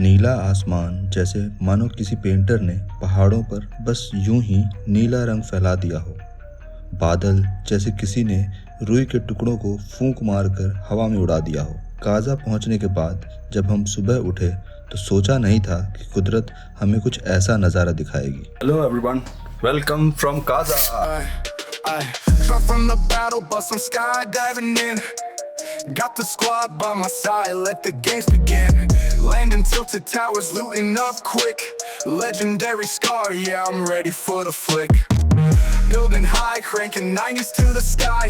नीला आसमान जैसे मानो किसी पेंटर ने पहाड़ों पर बस यूं ही नीला रंग फैला दिया हो। बादल जैसे किसी ने रुई के टुकड़ों को फूंक मारकर हवा में उड़ा दिया हो। काजा पहुंचने के बाद जब हम सुबह उठे तो सोचा नहीं था कि कुदरत हमें कुछ ऐसा नज़ारा दिखाएगी। Hello everyone, welcome from Kaza. Far from the battle, but some skydiving in. Got the squad by my side, let the games begin. Landing tilted towers, looting up quick. Legendary scar, yeah, I'm ready for the flick. Building high, cranking 90s to the sky.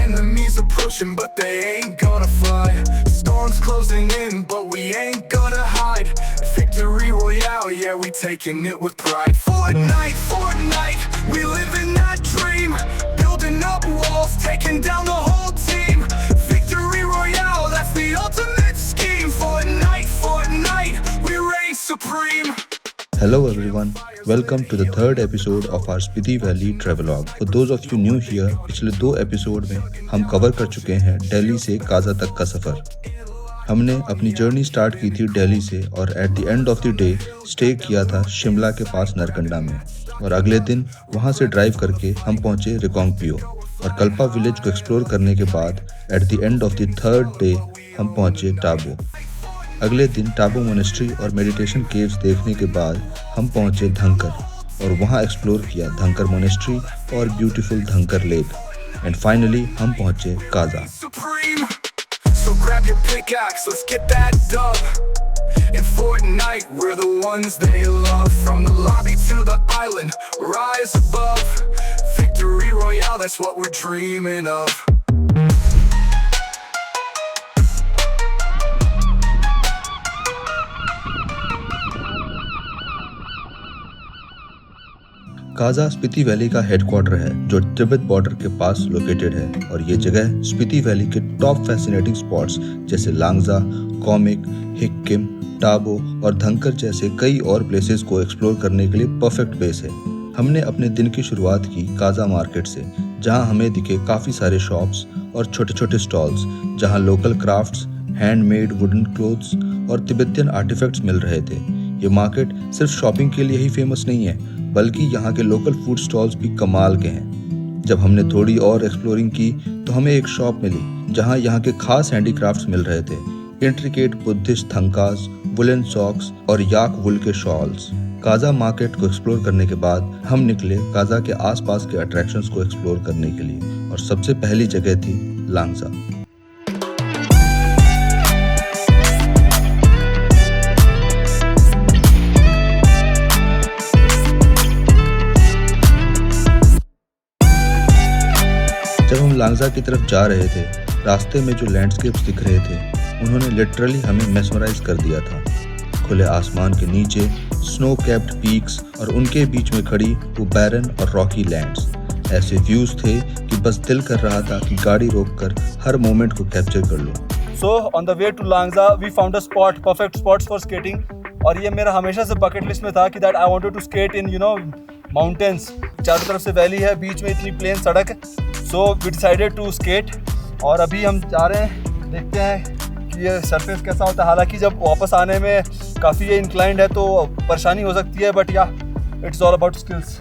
Enemies approaching, but they ain't gonna fly. Storms closing in, but we ain't gonna hide. Victory Royale, yeah, we taking it with pride. Fortnite, we live in that dream. Building up walls, taking down the whole team. Victory Royale, that's the ultimate scheme. Fortnite, we reign supreme. Hello everyone, welcome to the third episode of our Spiti Valley Travelogue. For those of you new here, पिछले 2 episode में हम cover कर चुके हैं दिल्ली से काजा तक का सफ़र। हमने अपनी जर्नी स्टार्ट की थी दिल्ली से और at the end of the day stay किया था शिमला के पास नरकंडा में, और अगले दिन वहां से ड्राइव करके हम पहुंचे रिकांगपिओ और कल्पा विलेज को एक्सप्लोर करने के बाद at the end of the third day हम पहुंचे टाबो। अगले दिन टाबो मोनेस्ट्री और मेडिटेशन केव्स देखने के बाद हम पहुंचे धंकर और वहां एक्सप्लोर किया धंकर मोनेस्ट्री और ब्यूटीफुल धंकर लेक, एंड फाइनली हम पहुंचे Kaza. So grab your pickaxe, let's get that dub. In Fortnite, we're the ones they love. From the lobby to the island, rise above. Victory Royale, that's what we're dreaming of. Kaza Spiti valley का headquarter है जो Tibet border के पास located है, और ये जगह Spiti valley के top fascinating spots जैसे लांगजा, कॉमिक, हिक्किम, टाबो और धंकर जैसे कई और प्लेसेस को एक्सप्लोर करने के लिए परफेक्ट बेस है। हमने अपने दिन की शुरुआत की काजा मार्केट से, जहां हमें दिखे काफ़ी सारे शॉप्स और छोटे छोटे स्टॉल्स जहां local crafts, handmade wooden clothes और तिब्बतियन आर्टिफैक्ट्स मिल रहे थे। ये मार्केट सिर्फ शॉपिंग के लिए ही फेमस नहीं है, बल्कि यहाँ के लोकल फूड स्टॉल्स भी कमाल के हैं। जब हमने थोड़ी और एक्सप्लोरिंग की तो हमें एक शॉप मिली जहाँ यहाँ के खास हैंडीक्राफ्ट्स मिल रहे थे, इंट्रिकेट बुद्धिस्ट थंकास, वुलन सॉक्स और याक वुल के शॉल्स। काजा मार्केट को एक्सप्लोर करने के बाद हम निकले काजा के आसपास के अट्रैक्शंस को एक्सप्लोर करने के लिए, और सबसे पहली जगह थी लांगजा। जब हम लांगजा की तरफ जा रहे थे, रास्ते में जो लैंडस्केप्स दिख रहे थे उन्होंने लिटरली हमें मेस्मराइज कर दिया था। खुले आसमान के नीचे स्नो कैप्ड पीक्स और उनके बीच में खड़ी वो बैरन और रॉकी लैंड्स। ऐसे व्यूज थे कि बस दिल कर रहा था कि गाड़ी रोककर हर मोमेंट को कैप्चर कर लो। So on the way to Langza we found a spot, perfect spots for skating, और ये मेरा हमेशा से बकेट लिस्ट में था कि that I wanted to skate in mountains. चारों तरफ से वैली है, बीच में इतनी प्लेन सड़क है। So we decided to skate, और अभी हम जा रहे हैं, देखते हैं कि ये सरफेस कैसा होता है। हालांकि जब वापस आने में काफ़ी ये इंक्लाइंड है तो परेशानी हो सकती है, बट या इट्स ऑल अबाउट स्किल्स।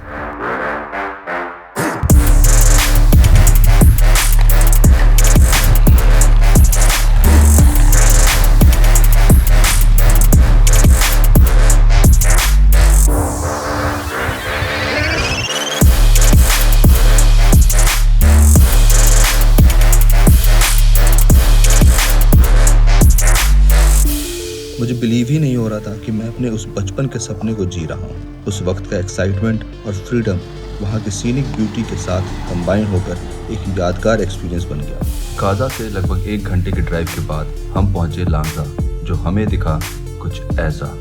मुझे बिलीव ही नहीं हो रहा था कि मैं अपने उस बचपन के सपने को जी रहा हूँ। उस वक्त का एक्साइटमेंट और फ्रीडम वहाँ के सीनिक ब्यूटी के साथ कंबाइन होकर एक यादगार एक्सपीरियंस बन गया। काजा से लगभग 1 घंटे के ड्राइव के बाद हम पहुँचे लांगजा, जो हमें दिखा कुछ ऐसा।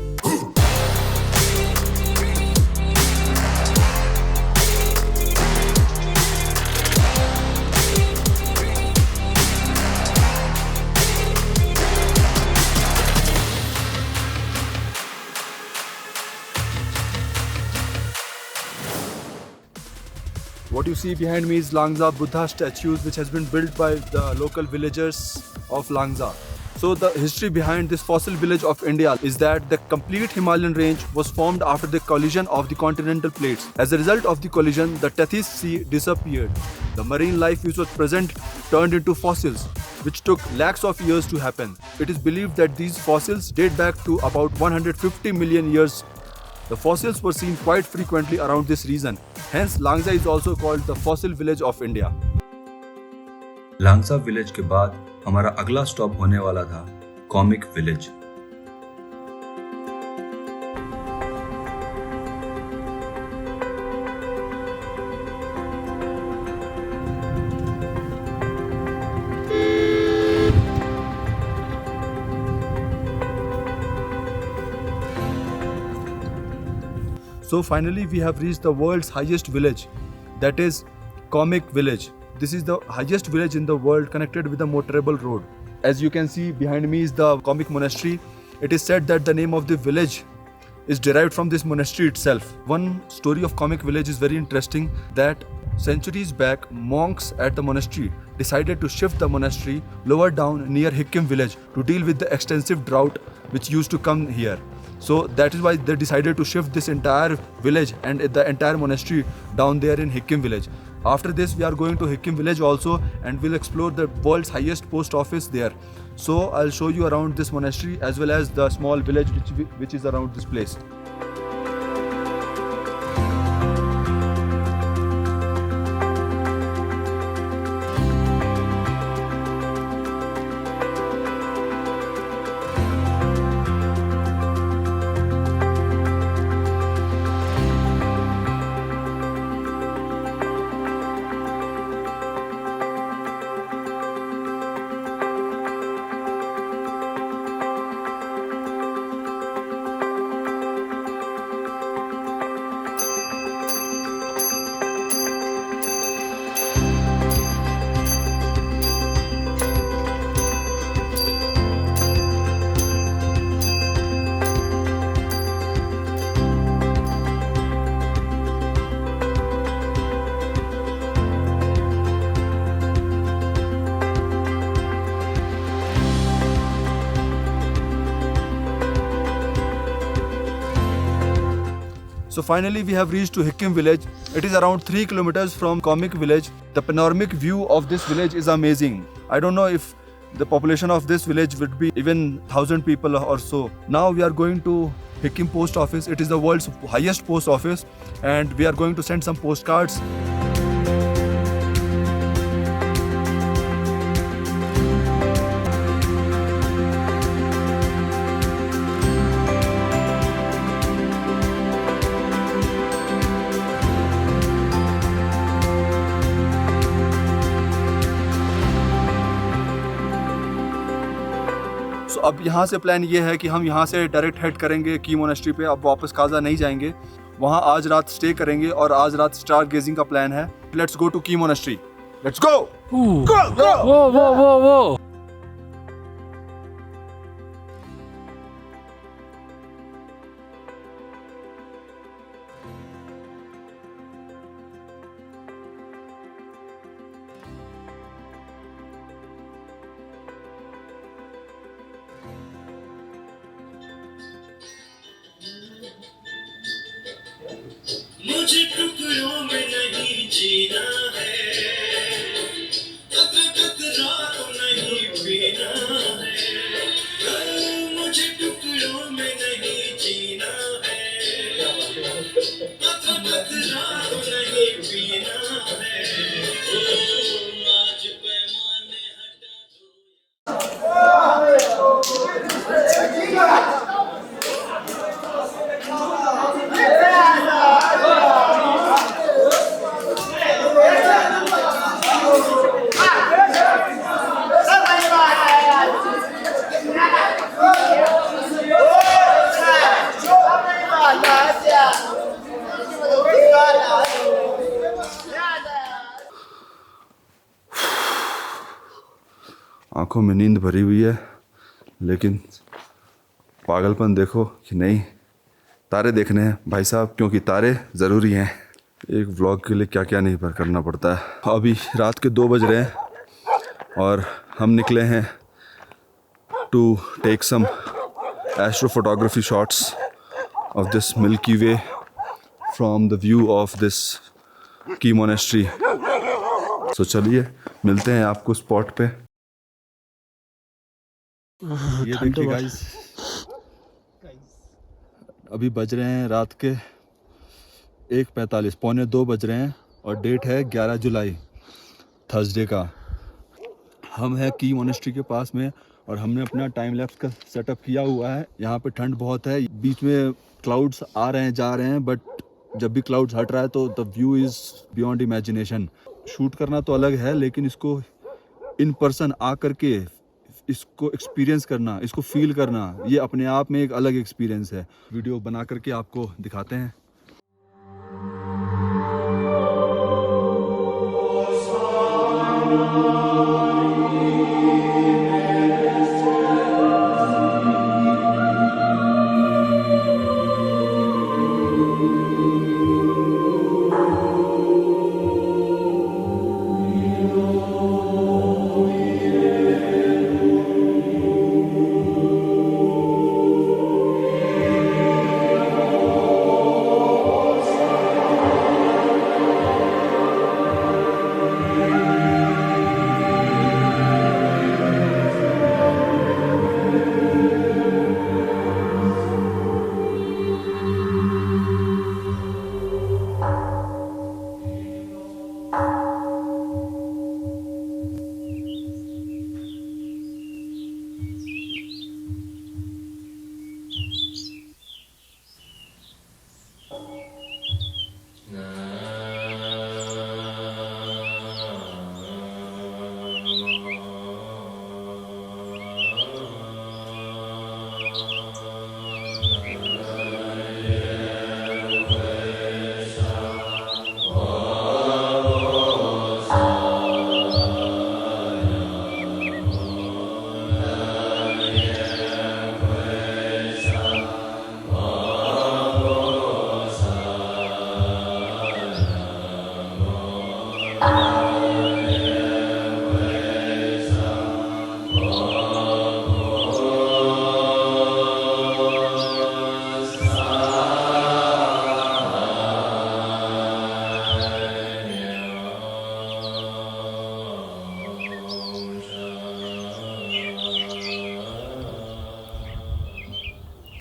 What you see behind me is Langza Buddha statues, which has been built by the local villagers of Langza. So the history behind this fossil village of India is that the complete Himalayan range was formed after the collision of the continental plates. As a result of the collision, the Tethys Sea disappeared. The marine life which was present turned into fossils, which took lakhs of years to happen. It is believed that these fossils date back to about 150 million years. The fossils were seen quite frequently around this region. Hence, Langza is also called the fossil village of India. Langza village के बाद हमारा अगला stop होने वाला था Komic village. So finally we have reached the world's highest village, that is Comic Village. This is the highest village in the world connected with a motorable road. As you can see behind me is the Comic Monastery. It is said that the name of the village is derived from this monastery itself. One story of Comic Village is very interesting, that centuries back monks at the monastery decided to shift the monastery lower down near Hikkim village to deal with the extensive drought which used to come here. So that is why they decided to shift this entire village and the entire monastery down there in Hikkim village. After this we are going to Hikkim village also, and we'll explore the world's highest post office there. So I'll show you around this monastery as well as the small village which is around this place. So finally we have reached to Hikkim village. It is around 3 kilometers from Comic village. The panoramic view of this village is amazing. I don't know if the population of this village would be even 1,000 people or so. Now we are going to Hikkim post office. It is the world's highest post office, and we are going to send some postcards. So अब यहाँ से plan ये है कि हम यहाँ से direct head करेंगे की मोनास्ट्री पे। अब वापस काजा नहीं जाएंगे, वहाँ आज रात स्टे करेंगे और आज रात स्टार गेजिंग का प्लान है। लेट्स गो टू की मोनास्ट्री, लेट्स गो गो गो। वो मुझे टुकड़ों में नहीं जीना है, टकराओ नहीं पीना है, मुझे टुकड़ों में नहीं जीना है, टकराओ नहीं पीना है, आज पैमाने हटा दो। आंखों में नींद भरी हुई है, लेकिन पागलपन देखो कि नहीं, तारे देखने हैं भाई साहब, क्योंकि तारे ज़रूरी हैं। एक व्लॉग के लिए क्या क्या नहीं पर करना पड़ता है। अभी रात के 2 बज रहे हैं और हम निकले हैं to take some astrophotography shots of this Milky Way from the view of this key monastery. So चलिए मिलते हैं आपको स्पॉट पे. ये देखिए गाइस, अभी बज रहे हैं रात के 1:45, 1:45 बज रहे हैं और डेट है 11 जुलाई थर्सडे का. हम हैं की मोनेस्ट्री के पास में और हमने अपना टाइम लैप्स का सेटअप किया हुआ है. यहाँ पे ठंड बहुत है, बीच में क्लाउड्स आ रहे हैं जा रहे हैं, बट जब भी क्लाउड्स हट रहा है तो the view is beyond imagination. Shoot करना तो अलग है, लेकिन इसको इन पर्सन आ करके इसको एक्सपीरियंस करना, इसको फील करना, ये अपने आप में एक अलग एक्सपीरियंस है. वीडियो बना करके आपको दिखाते हैं.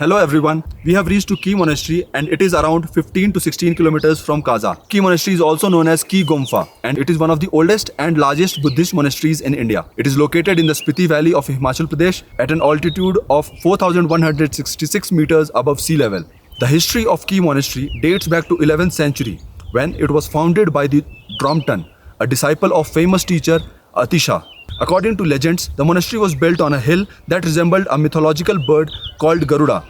Hello everyone, we have reached to Key Monastery and it is around 15 to 16 kilometers from Kaza. Key Monastery is also known as Ki Gumfa and it is one of the oldest and largest Buddhist monasteries in India. It is located in the Spiti Valley of Himachal Pradesh at an altitude of 4,166 meters above sea level. The history of Key Monastery dates back to 11th century when it was founded by the Dromton, a disciple of famous teacher Atisha. According to legends, the monastery was built on a hill that resembled a mythological bird called Garuda.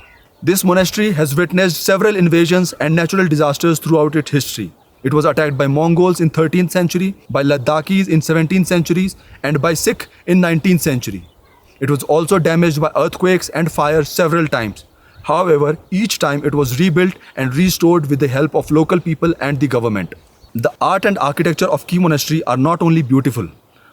This monastery has witnessed several invasions and natural disasters throughout its history. It was attacked by Mongols in 13th century, by Ladakis in 17th centuries, and by Sikh in 19th century. It was also damaged by earthquakes and fire several times. However, each time it was rebuilt and restored with the help of local people and the government. The art and architecture of Key Monastery are not only beautiful,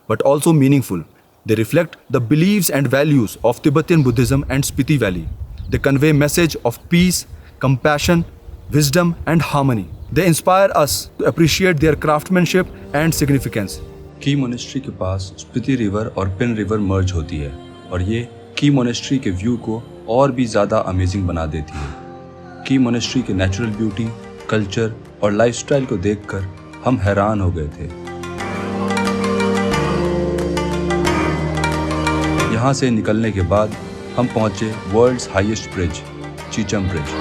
but also meaningful. They reflect the beliefs and values of Tibetan Buddhism and Spiti Valley. They convey message of peace, compassion, wisdom and harmony. They inspire us to appreciate their craftsmanship and significance. की monastery के पास Spiti river और pin river मर्ज होती है और ये की monastery के view को और भी ज़्यादा अमेजिंग बना देती है. की मोनेस्ट्री के नेचुरल ब्यूटी, कल्चर और लाइफस्टाइल को देखकर हम हैरान हो गए थे. यहाँ से निकलने के बाद हम पहुँचे world's highest bridge, Chicham bridge.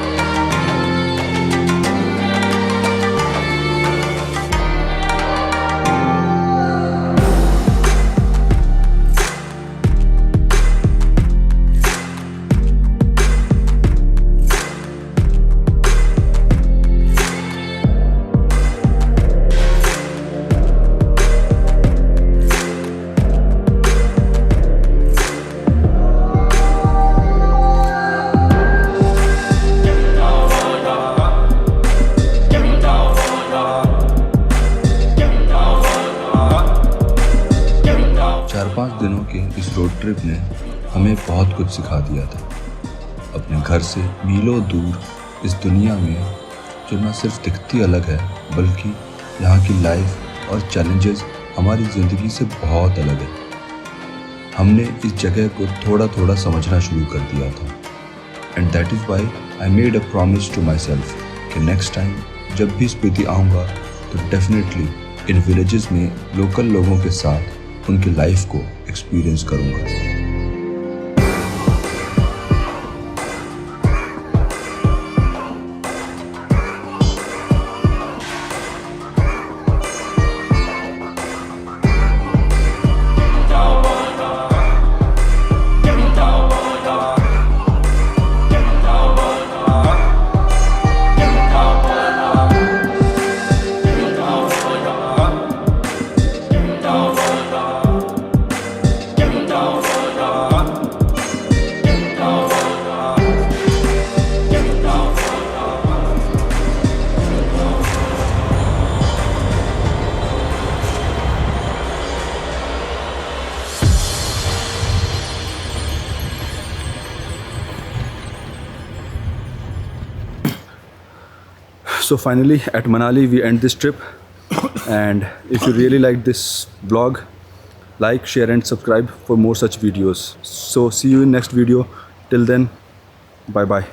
हमें बहुत कुछ सिखा दिया था। अपने घर से मीलों दूर इस दुनिया में जो न सिर्फ दिखती अलग है बल्कि यहाँ की लाइफ और चैलेंजेस हमारी ज़िंदगी से बहुत अलग है। हमने इस जगह को थोड़ा थोड़ा समझना शुरू कर दिया था। And that is why I made a promise to myself कि नेक्स्ट टाइम जब भी स्पीति आऊँगा तो डेफिनेटली इन विलेजेस में लोकल लोगों के साथ उनकी लाइफ को एक्सपीरियंस करूँगा। So finally at Manali we end this trip, and if you really like this vlog, like, share and subscribe for more such videos. So see you in next video. Till then, bye bye.